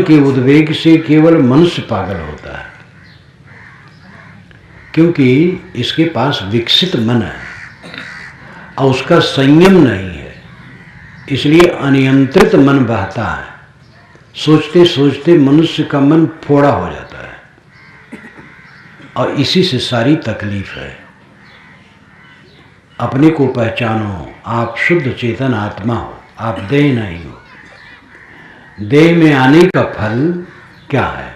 के उद्वेग से केवल मनुष्य पागल होता है, क्योंकि इसके पास विकसित मन है और उसका संयम नहीं है, इसलिए अनियंत्रित मन बहता है। सोचते सोचते मनुष्य का मन फोड़ा हो जाता है और इसी से सारी तकलीफ है। अपने को पहचानो, आप शुद्ध चेतन आत्मा हो, आप देह नहीं हो। देह में आने का फल क्या है?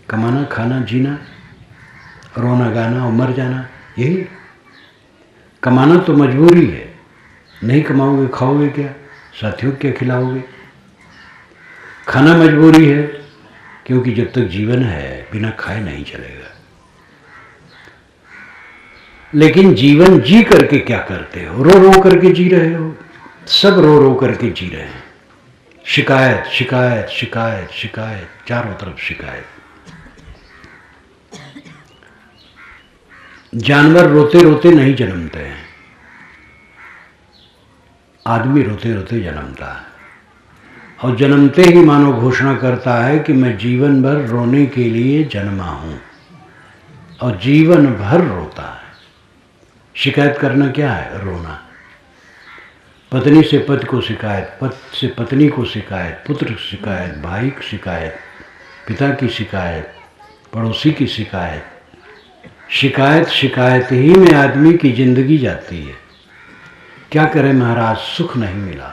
कमाना, खाना, जीना, रोना गाना और मर जाना। यही कमाना तो मजबूरी है, नहीं कमाओगे खाओगे क्या, साथियों क्या खिलाओगे। खाना मजबूरी है, क्योंकि जब तक जीवन है बिना खाए नहीं चलेगा। लेकिन जीवन जी करके क्या करते हो? रो रो करके जी रहे हो, सब रो रो करके जी रहे हैं। शिकायत शिकायत शिकायत शिकायत, चारों तरफ शिकायत। जानवर रोते रोते नहीं जन्मते हैं, आदमी रोते रोते जन्मता है और जन्मते ही मानो घोषणा करता है कि मैं जीवन भर रोने के लिए जन्मा हूं, और जीवन भर रोता है। शिकायत करना क्या है? रोना। पत्नी से पति को शिकायत, पति से पत्नी को शिकायत, पुत्र की शिकायत, भाई की शिकायत, पिता की शिकायत, पड़ोसी की शिकायत। शिकायत शिकायत ही में आदमी की जिंदगी जाती है। क्या करें महाराज, सुख नहीं मिला,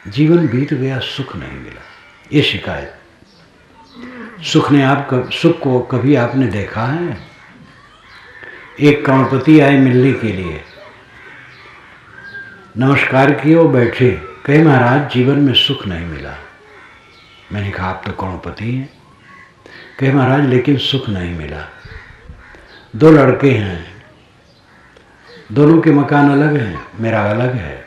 जीवन बीत गया, सुख नहीं मिला, ये शिकायत। सुख को कभी आपने देखा है? एक करोड़पति आए मिलने के लिए, नमस्कार किए और बैठे, कहे महाराज जीवन में सुख नहीं मिला। मैंने कहा आप तो करोड़पति हैं। कहे महाराज लेकिन सुख नहीं मिला। दो लड़के हैं, दोनों के मकान अलग हैं, मेरा अलग है।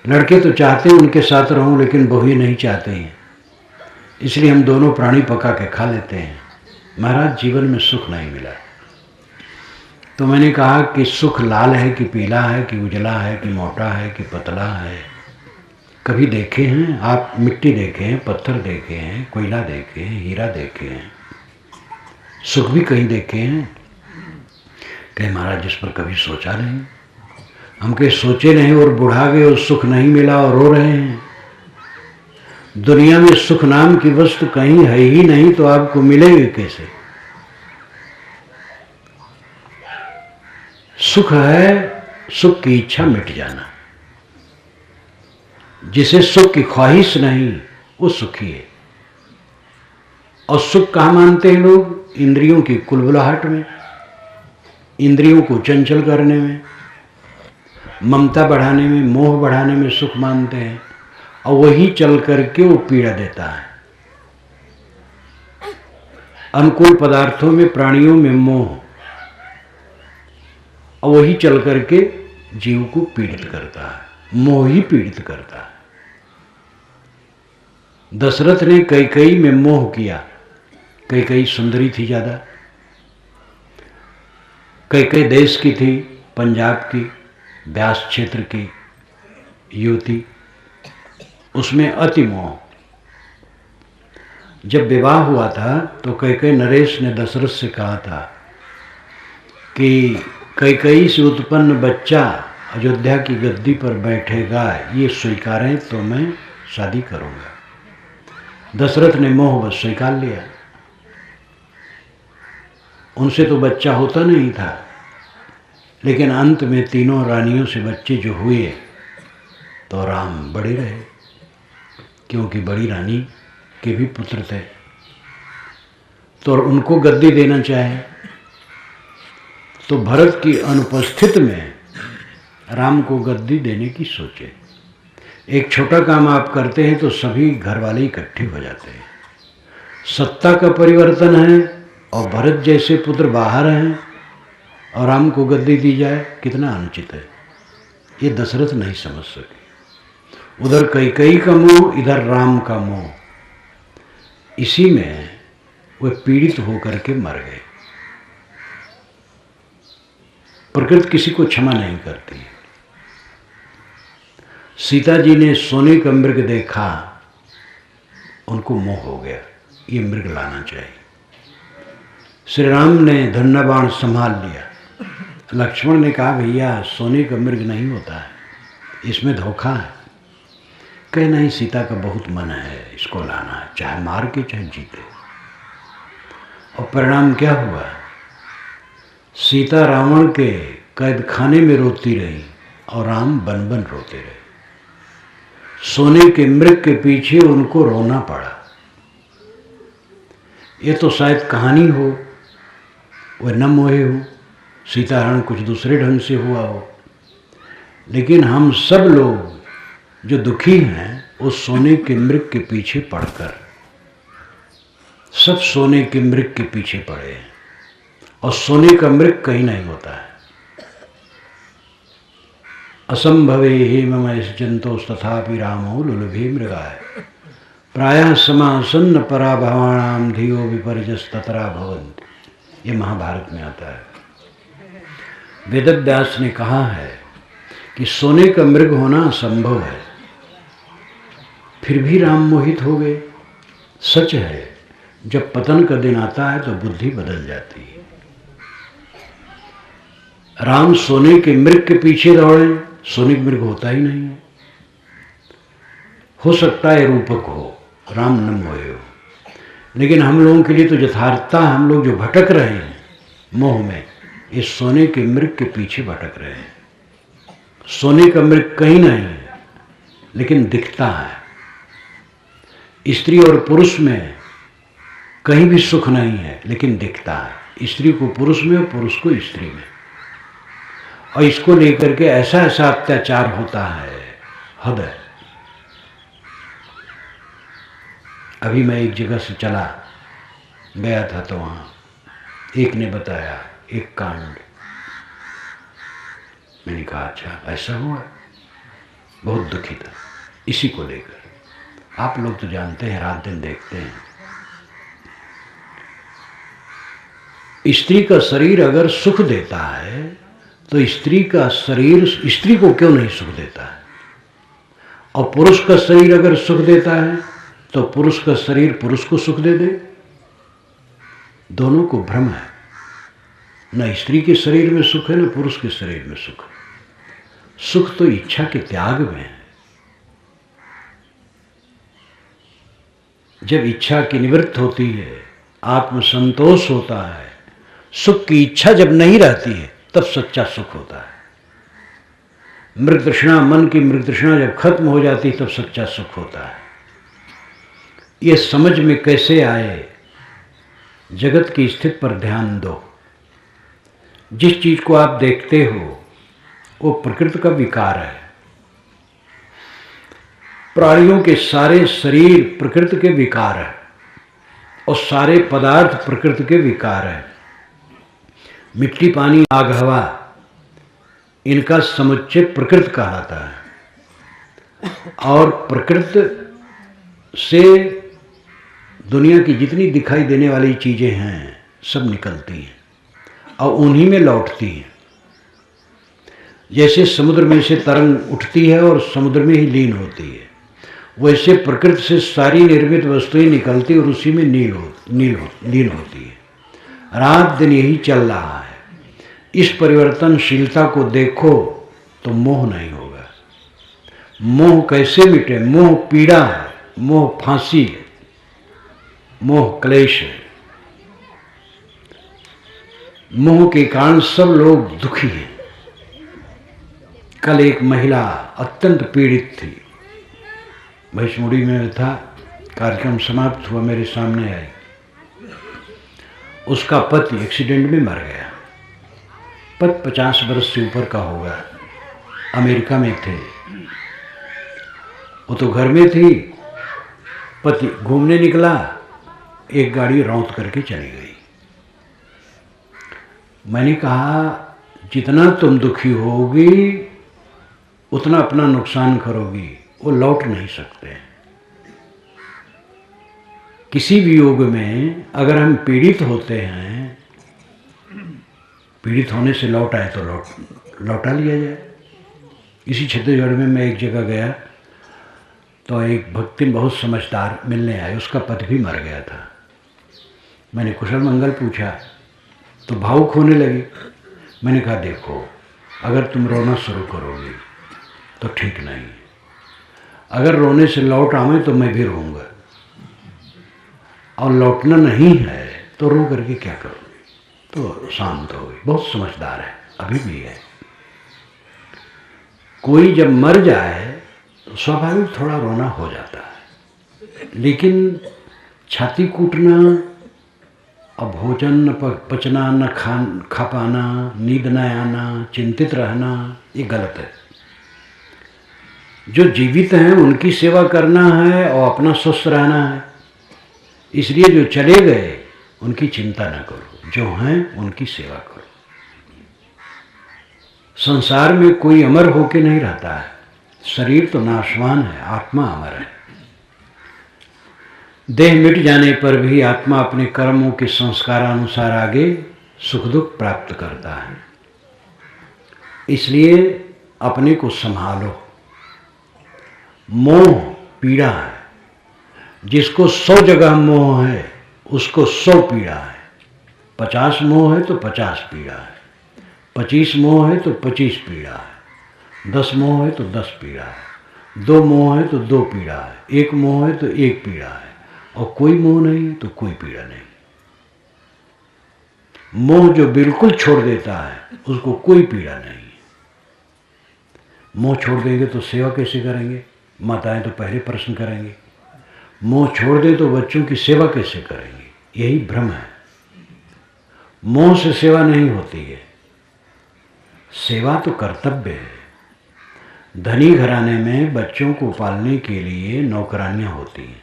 लड़के तो चाहते हैं उनके साथ रहूं, लेकिन बहुएं नहीं चाहते हैं, इसलिए हम दोनों प्राणी पका के खा लेते हैं। महाराज जीवन में सुख नहीं मिला। तो मैंने कहा कि सुख लाल है कि पीला है कि उजला है कि मोटा है कि पतला है? कभी देखे हैं आप? मिट्टी देखे हैं, पत्थर देखे हैं, कोयला देखे हैं, हीरा देखे हैं, सुख भी कहीं देखे हैं? कहे महाराज जिस पर कभी सोचा नहीं। हम कहे सोचे नहीं और बुढ़ा गए और सुख नहीं मिला और रो रहे हैं। दुनिया में सुख नाम की वस्तु कहीं है ही नहीं, तो आपको मिलेगी कैसे? सुख है सुख की इच्छा मिट जाना। जिसे सुख की ख्वाहिश नहीं वो सुखी है। और सुख कहाँ मानते हैं लोग? इंद्रियों की कुलबुलाहट में, इंद्रियों को चंचल करने में, ममता बढ़ाने में, मोह बढ़ाने में सुख मानते हैं, और वही चल करके वो पीड़ा देता है। अनुकूल पदार्थों में, प्राणियों में मोह, और वही चल करके जीव को पीड़ित करता है। मोह ही पीड़ित करता है। दशरथ ने कैकेयी में मोह किया। कैकेयी सुंदरी थी ज्यादा। कैकेयी देश की थी, पंजाब की, ब्यास क्षेत्र की युवती, उसमें अति मोह। जब विवाह हुआ था तो कैकेयी, नरेश ने दशरथ से कहा था कि कैकेयी से उत्पन्न बच्चा अयोध्या की गद्दी पर बैठेगा, ये स्वीकारें तो मैं शादी करूंगा। दशरथ ने मोह बस स्वीकार लिया। उनसे तो बच्चा होता नहीं था, लेकिन अंत में तीनों रानियों से बच्चे जो हुए तो राम बड़े रहे, क्योंकि बड़ी रानी के भी पुत्र थे, तो उनको गद्दी देना चाहे तो भरत की अनुपस्थित में राम को गद्दी देने की सोचे। एक छोटा काम आप करते हैं तो सभी घर वाले इकट्ठे हो जाते हैं। सत्ता का परिवर्तन है और भरत जैसे पुत्र बाहर हैं और राम को गद्दी दी जाए, कितना अनुचित है। ये दशरथ नहीं समझ सके। उधर कैकेयी का मोह, इधर राम का मोह, इसी में वे पीड़ित होकर के मर गए। प्रकृति किसी को क्षमा नहीं करती। सीता जी ने सोने का मृग देखा उनको मोह हो गया, ये मृग लाना चाहिए। श्री राम ने धनुर्बाण संभाल लिया। लक्ष्मण ने कहा भैया सोने का मृग नहीं होता है, इसमें धोखा है। कहे नहीं, सीता का बहुत मन है, इसको लाना है, चाहे मार के चाहे जीते। और परिणाम क्या हुआ? सीता रावण के कैद खाने में रोती रही और राम बन बन रोते रहे। सोने के मृग के पीछे उनको रोना पड़ा। ये तो शायद कहानी हो, वह न मोहे हो, सीताहरण कुछ दूसरे ढंग से हुआ हो, लेकिन हम सब लोग जो दुखी हैं उस सोने के मृग के पीछे पड़कर, सब सोने के मृग के पीछे पड़े हैं। और सोने का मृग कहीं नहीं होता है। असंभवे हे मम जंतोस तथापि रामो लुलुभे मृगाय प्रायः समासन्न पराभवाणाम धियो विपर्यस्ततरा भवन्ति। ये महाभारत में आता है। वेदव्यास ने कहा है कि सोने का मृग होना असंभव है, फिर भी राम मोहित हो गए। सच है, जब पतन का दिन आता है तो बुद्धि बदल जाती है। राम सोने के मृग के पीछे दौड़े, सोने का मृग होता ही नहीं है। हो सकता है रूपक हो, राम न मोहे हो, लेकिन हम लोगों के लिए तो यथार्थता, हम लोग जो भटक रहे हैं मोह में, इस सोने के मृग के पीछे भटक रहे हैं। सोने का मृग कहीं नहीं है, लेकिन दिखता है। स्त्री और पुरुष में कहीं भी सुख नहीं है, लेकिन दिखता है। स्त्री को पुरुष में और पुरुष को स्त्री में। और इसको लेकर के ऐसा ऐसा अत्याचार होता है, हद है। अभी मैं एक जगह से चला गया था तो वहाँ एक ने बताया एक कांड। मैंने कहा अच्छा ऐसा हुआ, बहुत दुखी था इसी को लेकर। आप लोग तो जानते हैं, रात दिन देखते हैं। स्त्री का शरीर अगर सुख देता है तो स्त्री का शरीर स्त्री को क्यों नहीं सुख देता है? और पुरुष का शरीर अगर सुख देता है तो पुरुष का शरीर पुरुष को सुख दे दे। दोनों को भ्रम है, न स्त्री के शरीर में सुख है न पुरुष के शरीर में सुख है। सुख तो इच्छा के त्याग में है। जब इच्छा की निवृत्त होती है, आत्मसंतोष होता है, सुख की इच्छा जब नहीं रहती है, तब सच्चा सुख होता है। मृग तृष्णा, मन की मृग तृष्णा जब खत्म हो जाती है, तब सच्चा सुख होता है। ये समझ में कैसे आए? जगत की स्थिति पर ध्यान दो। जिस चीज को आप देखते हो वो प्रकृति का विकार है। प्राणियों के सारे शरीर प्रकृति के विकार है और सारे पदार्थ प्रकृति के विकार है। मिट्टी, पानी, आग, हवा, इनका समुच्चय प्रकृति कहलाता है। और प्रकृति से दुनिया की जितनी दिखाई देने वाली चीजें हैं सब निकलती हैं और उन्हीं में लौटती हैं। जैसे समुद्र में से तरंग उठती है और समुद्र में ही लीन होती है, वैसे प्रकृति से सारी निर्मित वस्तुएं निकलती और उसी में लीन होती है। रात दिन यही चल रहा है। इस परिवर्तनशीलता को देखो तो मोह नहीं होगा। मोह कैसे मिटे? मोह पीड़ा है, मोह फांसी है, मोह क्लेश है। मोह के कारण सब लोग दुखी हैं। कल एक महिला अत्यंत पीड़ित थी, भैंसमुड़ी में था, कार्यक्रम समाप्त हुआ, मेरे सामने आई। उसका पति एक्सीडेंट में मर गया। पति 50 वर्ष से ऊपर का होगा, अमेरिका में थे। वो तो घर में थी, पति घूमने निकला, एक गाड़ी रौंद करके चली गई। मैंने कहा जितना तुम दुखी होगी उतना अपना नुकसान करोगी, वो लौट नहीं सकते। किसी भी युग में अगर हम पीड़ित होते हैं, पीड़ित होने से लौट आए तो लौटा लिया जाए। इसी छत्तीसगढ़ में मैं एक जगह गया, तो एक भक्ति बहुत समझदार मिलने आए, उसका पति भी मर गया था। मैंने कुशल मंगल पूछा तो भावुक होने लगी। मैंने कहा देखो, अगर तुम रोना शुरू करोगी तो ठीक नहीं, अगर रोने से लौट आवे तो मैं भी रोऊंगा, और लौटना नहीं है तो रो करके क्या करोगी। तो शांत हो गई। बहुत समझदार है, अभी भी है। कोई जब मर जाए तो स्वाभाविक थोड़ा रोना हो जाता है, लेकिन छाती कूटना और भोजन न पचना, न खा पाना, नींद न आना, चिंतित रहना, ये गलत है। जो जीवित हैं उनकी सेवा करना है और अपना स्वस्थ रहना है। इसलिए जो चले गए उनकी चिंता न करो, जो हैं उनकी सेवा करो। संसार में कोई अमर होके नहीं रहता है। शरीर तो नाशवान है, आत्मा अमर है। देह मिट जाने पर भी आत्मा अपने कर्मों के संस्कारानुसार आगे सुख दुख प्राप्त करता है। इसलिए अपने को संभालो। मोह पीड़ा है। जिसको 100 जगह मोह है उसको 100 पीड़ा है। 50 मोह है तो 50 पीड़ा है, 25 मोह है तो 25 पीड़ा है, 10 मोह है तो 10 पीड़ा है, 2 मोह है तो 2 पीड़ा है, 1 मोह है तो 1 पीड़ा है, और कोई मोह नहीं है तो कोई पीड़ा नहीं। मोह जो बिल्कुल छोड़ देता है उसको कोई पीड़ा नहीं। मोह छोड़ देंगे तो सेवा कैसे करेंगे? माताएं तो पहले प्रश्न करेंगे। मोह छोड़ दे तो बच्चों की सेवा कैसे करेंगे? यही भ्रम है। मोह से सेवा नहीं होती है। सेवा तो कर्तव्य है। धनी घराने में बच्चों को पालने के लिए नौकरानियां होती हैं,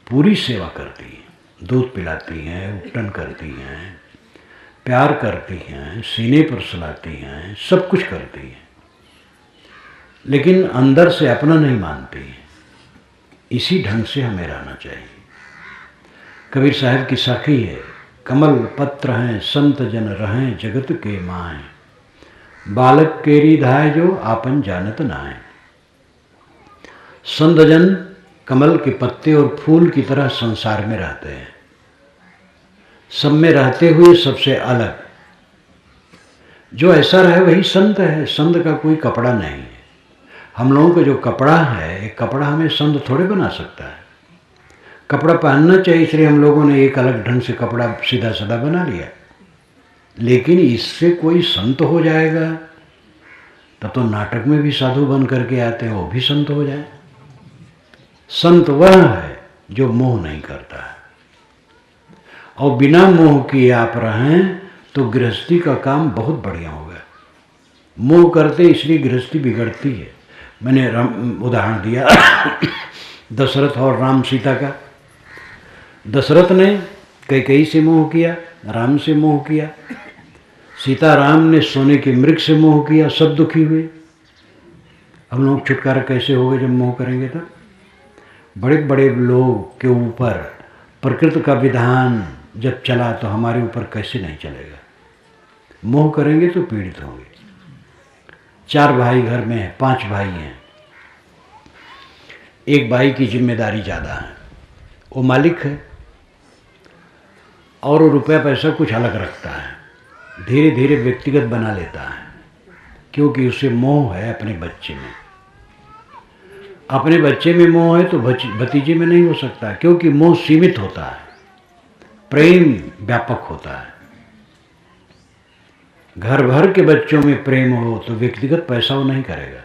पूरी सेवा करती हैं, दूध पिलाती हैं, उपटन करती हैं, प्यार करती हैं, सीने पर सुलाती हैं, सब कुछ करती हैं, लेकिन अंदर से अपना नहीं मानती हैं। इसी ढंग से हमें रहना चाहिए। कबीर साहब की साखी है, कमल पत्र हैं संत जन रहें जगत के माएँ, बालक केरी धाय जो आपन जानत नाय। संत जन कमल के पत्ते और फूल की तरह संसार में रहते हैं, सब में रहते हुए सबसे अलग। जो ऐसा रहे वही संत है। संत का कोई कपड़ा नहीं है। हम लोगों का जो कपड़ा है, एक कपड़ा हमें संत थोड़े बना सकता है। कपड़ा पहनना चाहिए, इसलिए हम लोगों ने एक अलग ढंग से कपड़ा सीधा साधा बना लिया, लेकिन इससे कोई संत हो जाएगा? तब तो नाटक में भी साधु बन करके आते हैं, वो भी संत हो जाए। संत वह है जो मोह नहीं करता है, और बिना मोह किए आप रहें तो गृहस्थी का काम बहुत बढ़िया होगा। मोह करते इसलिए गृहस्थी बिगड़ती है। मैंने उदाहरण दिया दशरथ और राम सीता का। दशरथ ने कैकेयी से मोह किया, राम से मोह किया। सीता राम ने सोने के मृग से मोह किया, सब दुखी हुए। हम लोग छुटकारा कैसे होगा जब मोह करेंगे? तब बड़े बड़े लोग के ऊपर प्रकृति का विधान जब चला तो हमारे ऊपर कैसे नहीं चलेगा? मोह करेंगे तो पीड़ित होंगे। 4 भाई घर में हैं, 5 भाई हैं। एक भाई की जिम्मेदारी ज़्यादा है, वो मालिक है, और वो रुपया पैसा कुछ अलग रखता है, धीरे धीरे व्यक्तिगत बना लेता है, क्योंकि उसे मोह है अपने बच्चे में। अपने बच्चे में मोह है तो भतीजे में नहीं हो सकता, क्योंकि मोह सीमित होता है, प्रेम व्यापक होता है। घर भर के बच्चों में प्रेम हो तो व्यक्तिगत पैसा वो नहीं करेगा।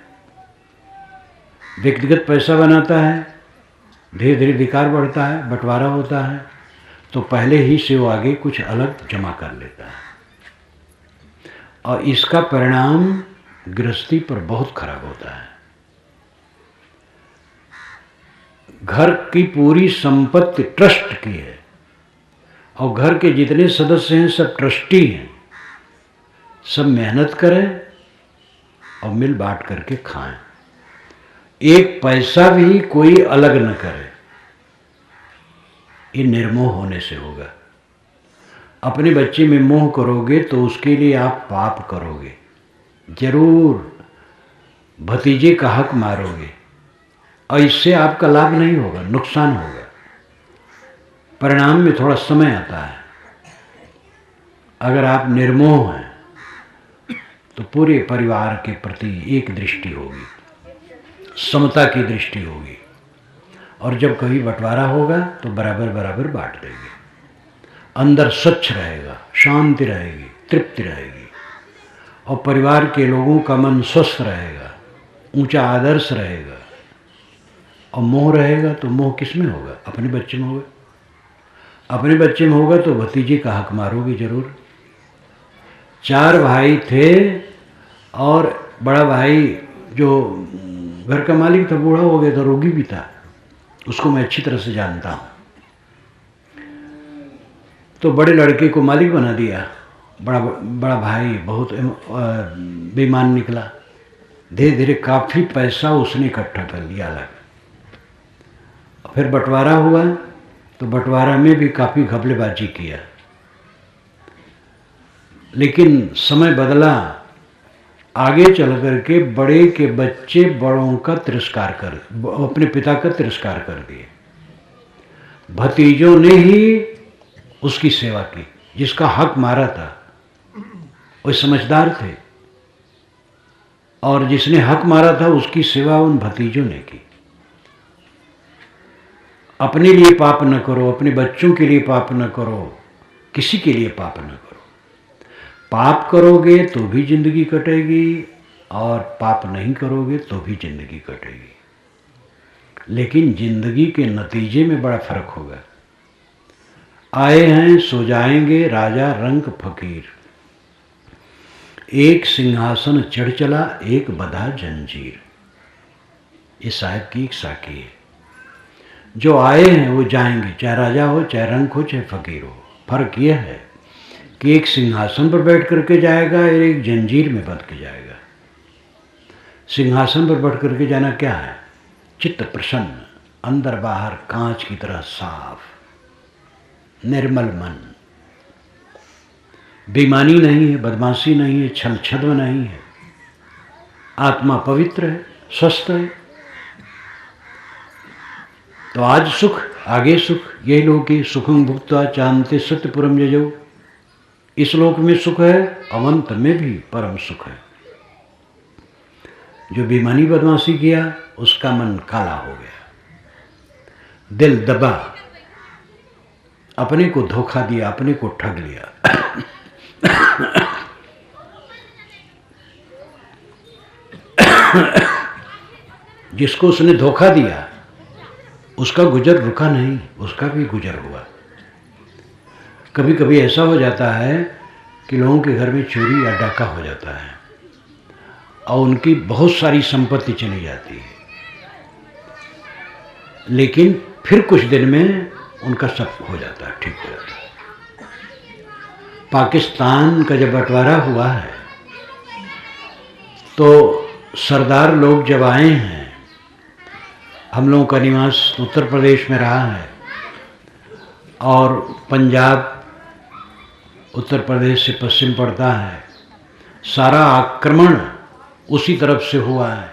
व्यक्तिगत पैसा बनाता है, धीरे धीरे विकार बढ़ता है, बंटवारा होता है, तो पहले ही से वो आगे कुछ अलग जमा कर लेता है, और इसका परिणाम गृहस्थी पर बहुत खराब होता है। घर की पूरी संपत्ति ट्रस्ट की है, और घर के जितने सदस्य हैं सब ट्रस्टी हैं। सब मेहनत करें और मिल बांट करके खाएं। एक पैसा भी कोई अलग न करे। ये निर्मोह होने से होगा। अपने बच्चे में मोह करोगे तो उसके लिए आप पाप करोगे, जरूर भतीजे का हक मारोगे, और इससे आपका लाभ नहीं होगा, नुकसान होगा। परिणाम में थोड़ा समय आता है। अगर आप निर्मोह हैं तो पूरे परिवार के प्रति एक दृष्टि होगी, समता की दृष्टि होगी, और जब कभी बंटवारा होगा तो बराबर बराबर बांट देंगे। अंदर स्वच्छ रहेगा, शांति रहेगी, तृप्ति रहेगी, और परिवार के लोगों का मन स्वस्थ रहेगा, ऊंचा आदर्श रहेगा। और मोह रहेगा तो मोह किस में होगा? अपने बच्चे में होगा। अपने बच्चे में होगा तो भतीजे का हक मारोगे जरूर। 4 भाई थे और बड़ा भाई जो घर का मालिक था बूढ़ा हो गया था, रोगी भी था, उसको मैं अच्छी तरह से जानता हूँ। तो बड़े लड़के को मालिक बना दिया। बड़ा भाई बहुत बेईमान निकला। धीरे धीरे काफ़ी पैसा उसने इकट्ठा कर लिया अलग। फिर बंटवारा हुआ तो बंटवारा में भी काफ़ी घपलेबाजी किया। लेकिन समय बदला, आगे चल करके बड़े के बच्चे बड़ों का तिरस्कार कर, अपने पिता का तिरस्कार कर दिए। भतीजों ने ही उसकी सेवा की। जिसका हक मारा था वो समझदार थे, और जिसने हक मारा था उसकी सेवा उन भतीजों ने की। अपने लिए पाप न करो, अपने बच्चों के लिए पाप न करो, किसी के लिए पाप न करो। पाप करोगे तो भी जिंदगी कटेगी, और पाप नहीं करोगे तो भी जिंदगी कटेगी। लेकिन जिंदगी के नतीजे में बड़ा फर्क होगा। आए हैं सो जाएंगे राजा रंक फकीर, एक सिंहासन चढ़ चला एक बधा जंजीर। ये साहब की एक साखी है। जो आए हैं वो जाएंगे, चाहे राजा हो, चाहे रंक हो, चाहे फकीर हो। फर्क यह है कि एक सिंहासन पर बैठ करके जाएगा और एक जंजीर में बंध के जाएगा। सिंहासन पर बैठ करके जाना क्या है? चित्त प्रसन्न, अंदर बाहर कांच की तरह साफ, निर्मल मन, बेईमानी नहीं है, बदमाशी नहीं है, छल छद्म नहीं है, आत्मा पवित्र है, स्वस्थ है। तो आज सुख आगे सुख, यही लोग की सुखम भुक्त्वा चांते सत्यपुरम जजो। इस लोक में सुख है, अवंत में भी परम सुख है। जो बेईमानी बदमाशी किया उसका मन काला हो गया, दिल दबा, अपने को धोखा दिया, अपने को ठग लिया। जिसको उसने धोखा दिया उसका गुजर रुका नहीं, उसका भी गुजर हुआ। कभी कभी ऐसा हो जाता है कि लोगों के घर में चोरी या डाका हो जाता है और उनकी बहुत सारी संपत्ति चली जाती है, लेकिन फिर कुछ दिन में उनका सब हो जाता है, ठीक हो जाता है। पाकिस्तान का जब बंटवारा हुआ है तो सरदार लोग जब आए हैं, हम लोगों का निवास उत्तर प्रदेश में रहा है और पंजाब उत्तर प्रदेश से पश्चिम पड़ता है, सारा आक्रमण उसी तरफ से हुआ है,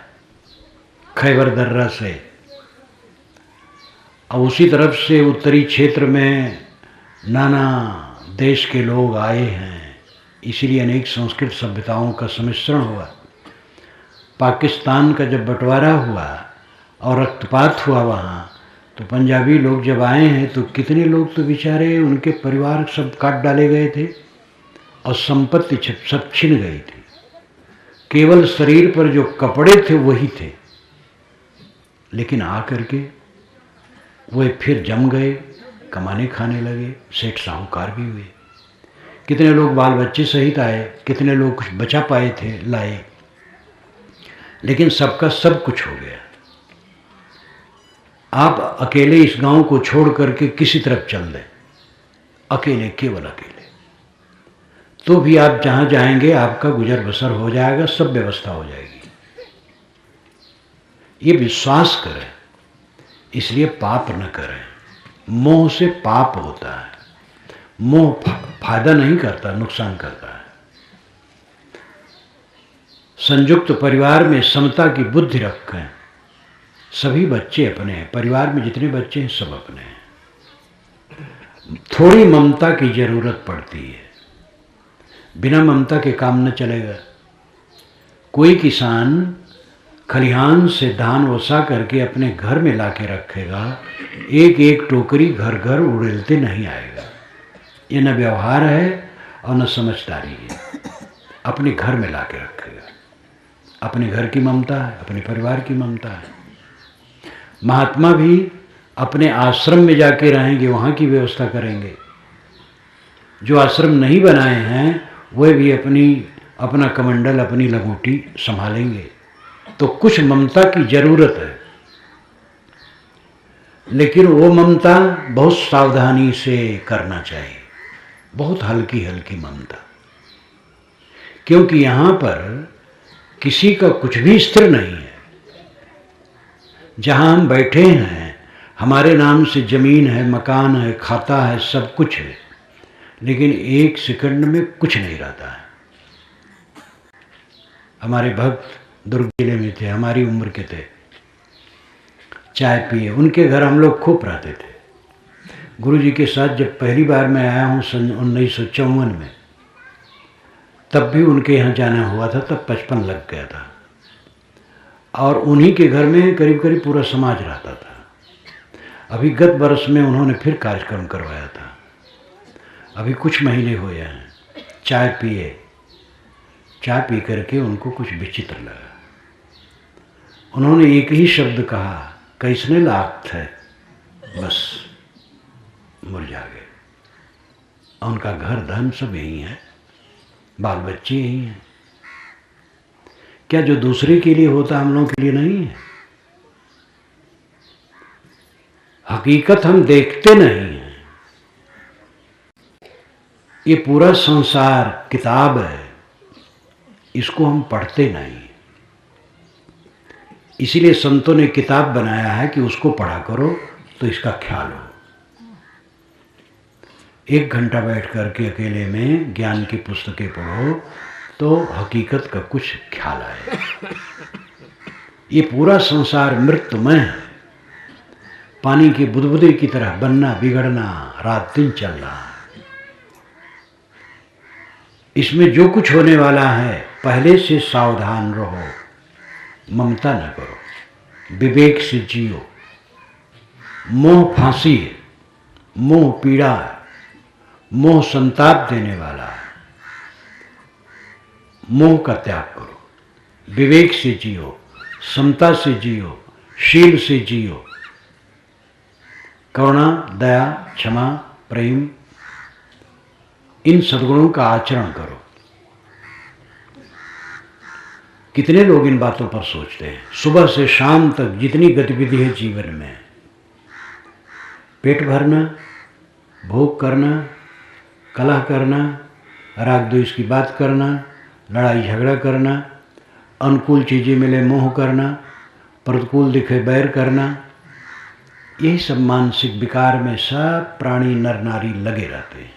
खैबर दर्रा से, और उसी तरफ से उत्तरी क्षेत्र में नाना देश के लोग आए हैं, इसीलिए अनेक संस्कृत सभ्यताओं का सम्मिश्रण हुआ। पाकिस्तान का जब बंटवारा हुआ और रक्तपात हुआ वहाँ, तो पंजाबी लोग जब आए हैं तो कितने लोग तो बेचारे, उनके परिवार सब काट डाले गए थे और संपत्ति सब छिन गई थी। केवल शरीर पर जो कपड़े थे वही थे, लेकिन आकर के वे फिर जम गए, कमाने खाने लगे, सेठ साहूकार भी हुए। कितने लोग बाल बच्चे सहित आए, कितने लोग कुछ बचा पाए थे लाए, लेकिन सबका सब कुछ हो गया। आप अकेले इस गांव को छोड़ करके किसी तरफ चल दें, अकेले, केवल अकेले, तो भी आप जहां जाएंगे आपका गुजर बसर हो जाएगा, सब व्यवस्था हो जाएगी। ये विश्वास करें, इसलिए पाप न करें। मोह से पाप होता है। मोह फायदा नहीं करता, नुकसान करता है। संयुक्त परिवार में समता की बुद्धि रखें, सभी बच्चे अपने हैं, परिवार में जितने बच्चे हैं सब अपने हैं। थोड़ी ममता की जरूरत पड़ती है, बिना ममता के काम न चलेगा। कोई किसान खलिहान से धान ओसा करके अपने घर में ला के रखेगा, एक एक टोकरी घर घर उड़ेलते नहीं आएगा। ये न व्यवहार है और न समझदारी है। अपने घर में ला के रखेगा, अपने घर की ममता है, अपने परिवार की ममता है। महात्मा भी अपने आश्रम में जाके रहेंगे, वहाँ की व्यवस्था करेंगे। जो आश्रम नहीं बनाए हैं वह भी अपना कमंडल, अपनी लंगोटी संभालेंगे। तो कुछ ममता की जरूरत है, लेकिन वो ममता बहुत सावधानी से करना चाहिए, बहुत हल्की हल्की ममता, क्योंकि यहाँ पर किसी का कुछ भी स्थिर नहीं है। जहाँ हम बैठे हैं हमारे नाम से जमीन है, मकान है, खाता है, सब कुछ है, लेकिन एक सेकंड में कुछ नहीं रहता है। हमारे भक्त दुर्ग जिले में थे, हमारी उम्र के थे, चाय पिए, उनके घर हम लोग खूब रहते थे। गुरुजी के साथ जब पहली बार मैं आया हूँ सन 1954 में, तब भी उनके यहाँ जाना हुआ था, तब 55 लग गया था। और उन्हीं के घर में करीब करीब पूरा समाज रहता था। अभी गत वर्ष में उन्होंने फिर कार्यक्रम करवाया था, अभी कुछ महीने हुए हैं। चाय पिए, चाय पी करके उनको कुछ विचित्र लगा। उन्होंने एक ही शब्द कहा, कैसने लाख थे, बस मुरझा गए। उनका घर धन सब यही है, बाल बच्चे यही हैं। क्या जो दूसरे के लिए होता हम लोगों के लिए नहीं है? हकीकत हम देखते नहीं हैं। ये पूरा संसार किताब है, इसको हम पढ़ते नहीं। इसीलिए संतों ने किताब बनाया है कि उसको पढ़ा करो तो इसका ख्याल हो। 1 घंटा बैठ करके अकेले में ज्ञान की पुस्तकें पढ़ो तो हकीकत का कुछ ख्याल आए। ये पूरा संसार मृत्युमय है, पानी की बुदबुदे की तरह बनना बिगड़ना रात दिन चल रहा है। इसमें जो कुछ होने वाला है पहले से सावधान रहो, ममता न करो, विवेक से जियो। मोह फांसी है, मोह पीड़ा है, मोह संताप देने वाला है। मोह का त्याग करो, विवेक से जियो, समता से जियो, शील से जियो। करुणा, दया, क्षमा, प्रेम, इन सद्गुणों का आचरण करो। कितने लोग इन बातों पर सोचते हैं? सुबह से शाम तक जितनी गतिविधि है जीवन में, पेट भरना, भोग करना, कलह करना, राग द्वेष की बात करना, लड़ाई झगड़ा करना, अनुकूल चीज़ें मिले मोह करना, प्रतिकूल दिखे बैर करना, यही सब मानसिक विकार में सब प्राणी नर नारी लगे रहते हैं।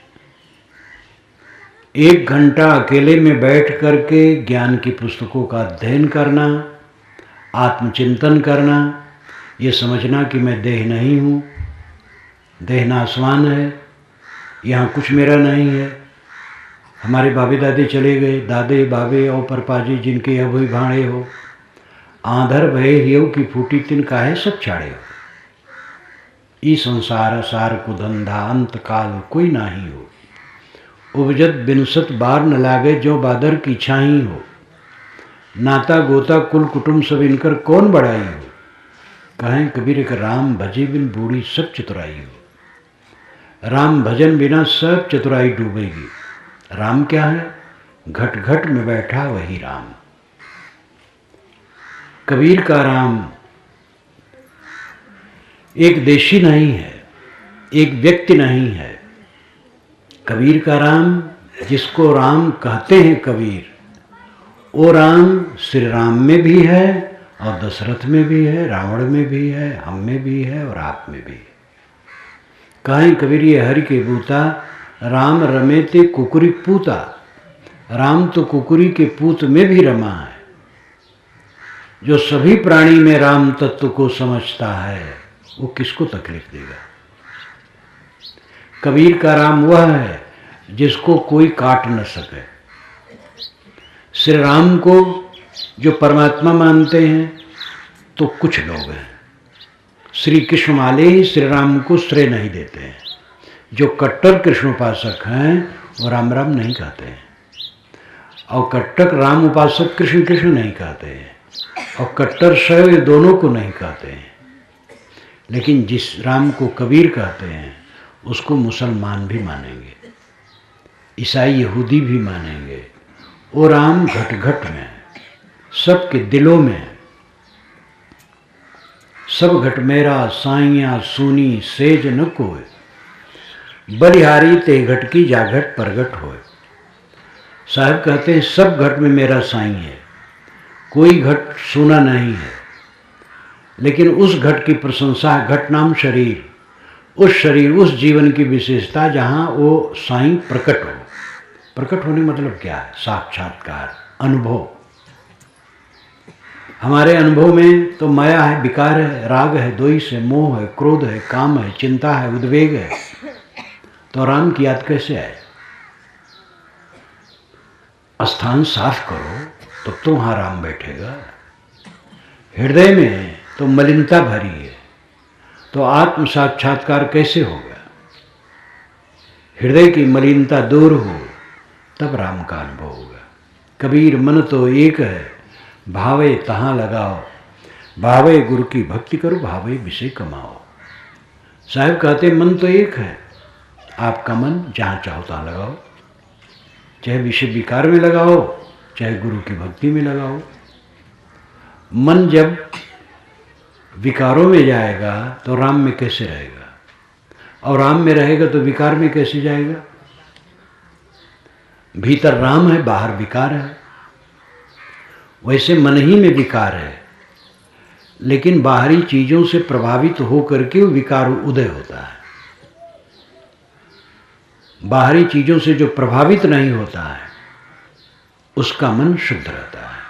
1 घंटा अकेले में बैठ करके ज्ञान की पुस्तकों का अध्ययन करना, आत्मचिंतन करना, ये समझना कि मैं देह नहीं हूँ, देह नासवान है, यहाँ कुछ मेरा नहीं है। हमारे बाबे दादे चले गए, दादे बाबे और परपाजी जिनके अब हुई भाड़े हो, आंधर भय हियो की फूटी तिन काहे सब छाड़े हो। ई संसार सार को धंधा अंत काल कोई नाही हो, उपजत बिनसत बार न लागे जो बादर की छाई हो। नाता गोता कुल कुटुंब सब इनकर कौन बढ़ाई हो, कहें कबीर एक राम भजे बिन बूढ़ी सब चतुराई हो। राम भजन बिना सब चतुराई डूबेगी। राम क्या है? घट घट में बैठा वही राम। कबीर का राम एक देशी नहीं है, एक व्यक्ति नहीं है। कबीर का राम, जिसको राम कहते हैं कबीर, वो राम श्री राम में भी है और दशरथ में भी है, रावण में भी है, हम में भी है और आप में भी है। कहें कबीर ये हरि के बूता, राम रमे ते कुकुरी पूता। राम तो कुकुरी के पूत में भी रमा है। जो सभी प्राणी में राम तत्व को समझता है वो किसको तकलीफ देगा। कबीर का राम वह है जिसको कोई काट न सके। श्री राम को जो परमात्मा मानते हैं तो कुछ लोग हैं, श्री कृष्ण वाले ही श्री राम को श्रेय नहीं देते हैं। जो कट्टर कृष्ण उपासक हैं वो राम राम नहीं कहते हैं, और कट्टर राम उपासक कृष्ण कृष्ण नहीं कहते हैं, और कट्टर शैव ये दोनों को नहीं कहते हैं। लेकिन जिस राम को कबीर कहते हैं उसको मुसलमान भी मानेंगे, ईसाई यहूदी भी मानेंगे। वो राम घट घट में, सबके दिलों में। सब घट मेरा साइया सूनी सेज न कोय, बलिहारी ते घट की जाघट प्रगट होए। साहब कहते हैं सब घट में मेरा साईं है, कोई घट सूना नहीं है। लेकिन उस घट की प्रशंसा है, घट नाम शरीर, उस शरीर उस जीवन की विशेषता जहाँ वो साईं प्रकट हो। प्रकट होने मतलब क्या है? साक्षात्कार, अनुभव। हमारे अनुभव में तो माया है, विकार है, राग है, द्वेष है, मोह है, क्रोध है, काम है, चिंता है, उद्वेग है। तो राम की याद कैसे आए? स्थान साफ करो तो वहाँ राम बैठेगा। हृदय में तो मलिनता भरी है तो आत्म साक्षात्कार कैसे होगा? हृदय की मलिनता दूर हो तब राम का अनुभव होगा। कबीर मन तो एक है, भावे तहाँ लगाओ, भावे गुरु की भक्ति करो, भावे विषय कमाओ। साहब कहते मन तो एक है, आपका मन जहाँ चाहो तहाँ लगाओ, चाहे विषय विकार में लगाओ, चाहे गुरु की भक्ति में लगाओ। मन जब विकारों में जाएगा तो राम में कैसे रहेगा, और राम में रहेगा तो विकार में कैसे जाएगा? भीतर राम है, बाहर विकार है। वैसे मन ही में विकार है, लेकिन बाहरी चीजों से प्रभावित होकर के वो विकार उदय होता है। बाहरी चीजों से जो प्रभावित नहीं होता है उसका मन शुद्ध रहता है।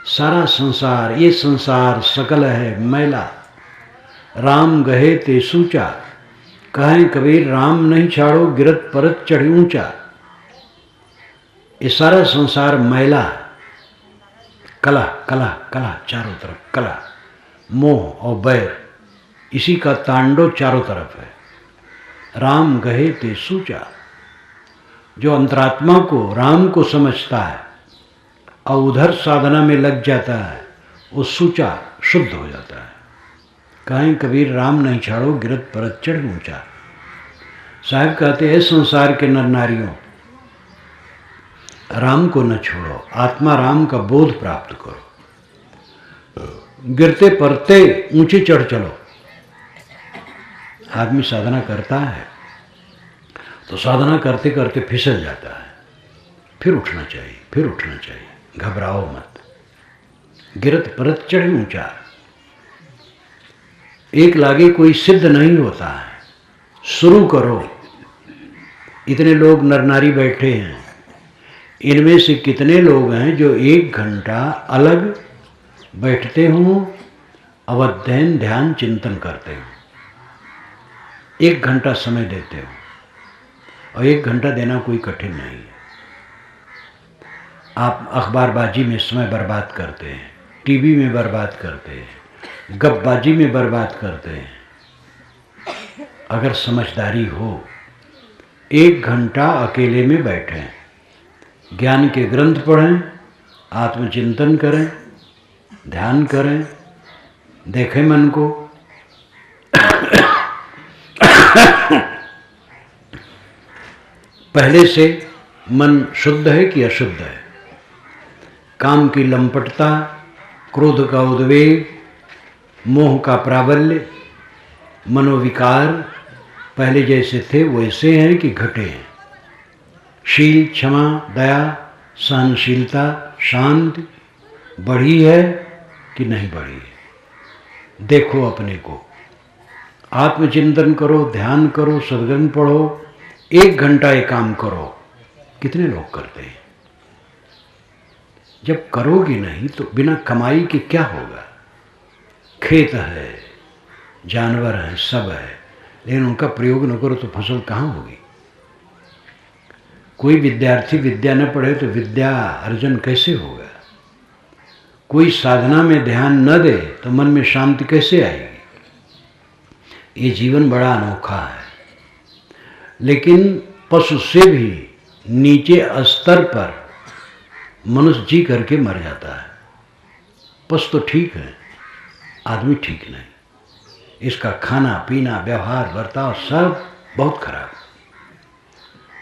सारा संसार, ये संसार सकल है मैला, राम गहे ते सूचा, कहें कबीर राम नहीं छाड़ो, गिरत परत चढ़ी ऊंचा। ये सारा संसार मैला, कला कला कला, चारों तरफ कला, मोह और बैर, इसी का तांडव चारों तरफ है। राम गहे ते सूचा, जो अंतरात्मा को राम को समझता है और उधर साधना में लग जाता है वो सूचा, शुद्ध हो जाता है। कहें कबीर राम नहीं छाड़ो, गिरत परत चढ़ ऊंचा। साहब कहते हैं संसार के नर नारियों, राम को न छोड़ो, आत्मा राम का बोध प्राप्त करो, गिरते पड़ते ऊंचे चढ़ चलो। आदमी साधना करता है तो साधना करते करते फिसल जाता है, फिर उठना चाहिए, फिर उठना चाहिए, घबराओ मत। गिरत परत चढ़ ऊंचा, एक लागे कोई सिद्ध नहीं होता है, शुरू करो। इतने लोग नर नारी बैठे हैं, इनमें से कितने लोग हैं जो 1 घंटा अलग बैठते हों, अवध्ययन ध्यान चिंतन करते हो, 1 घंटा समय देते हो। और 1 घंटा देना कोई कठिन नहीं है। आप अखबारबाजी में समय बर्बाद करते हैं, टीवी में बर्बाद करते हैं, गपबाजी में बर्बाद करते हैं। अगर समझदारी हो, 1 घंटा अकेले में बैठें, ज्ञान के ग्रंथ पढ़ें, आत्मचिंतन करें, ध्यान करें, देखें मन को। पहले से मन शुद्ध है कि अशुद्ध है? काम की लंपटता, क्रोध का उद्वेग, मोह का प्राबल्य, मनोविकार पहले जैसे थे वैसे हैं कि घटे हैं? शील, क्षमा, दया, सहनशीलता, शांति बढ़ी है कि नहीं बढ़ी है? देखो अपने को, आत्मचिंतन करो, ध्यान करो, सद्ग्रंथ पढ़ो, 1 घंटा ये काम करो। कितने लोग करते हैं? जब करोगे नहीं तो बिना कमाई के क्या होगा? खेत है, जानवर हैं, सब है, लेकिन उनका प्रयोग न करो तो फसल कहाँ होगी? कोई विद्यार्थी विद्या न पढ़े तो विद्या अर्जन कैसे होगा? कोई साधना में ध्यान न दे तो मन में शांति कैसे आएगी? ये जीवन बड़ा अनोखा है, लेकिन पशु से भी नीचे स्तर पर मनुष्य जी करके मर जाता है। पशु तो ठीक है, आदमी ठीक नहीं। इसका खाना पीना व्यवहार बर्ताव सब बहुत खराब,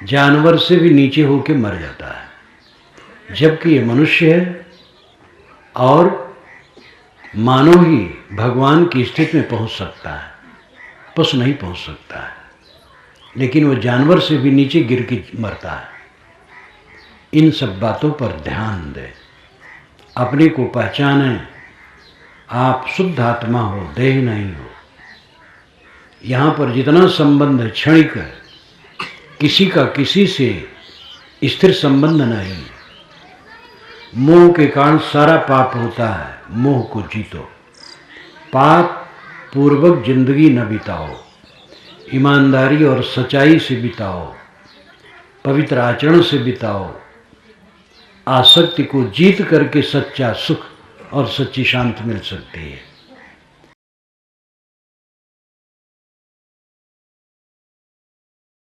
जानवर से भी नीचे होके मर जाता है, जबकि ये मनुष्य है और मानव ही भगवान की स्थिति में पहुंच सकता है, पशु नहीं पहुंच सकता है, लेकिन वो जानवर से भी नीचे गिर के मरता है। इन सब बातों पर ध्यान दें, अपने को पहचानें। आप शुद्ध आत्मा हो, देह नहीं हो। यहाँ पर जितना संबंध है क्षणिक है, किसी का किसी से स्थिर संबंध नहीं। मोह के कारण सारा पाप होता है। मोह को जीतो, पाप पूर्वक जिंदगी न बिताओ, ईमानदारी और सच्चाई से बिताओ, पवित्र आचरण से बिताओ। आसक्ति को जीत करके सच्चा सुख और सच्ची शांति मिल सकती है।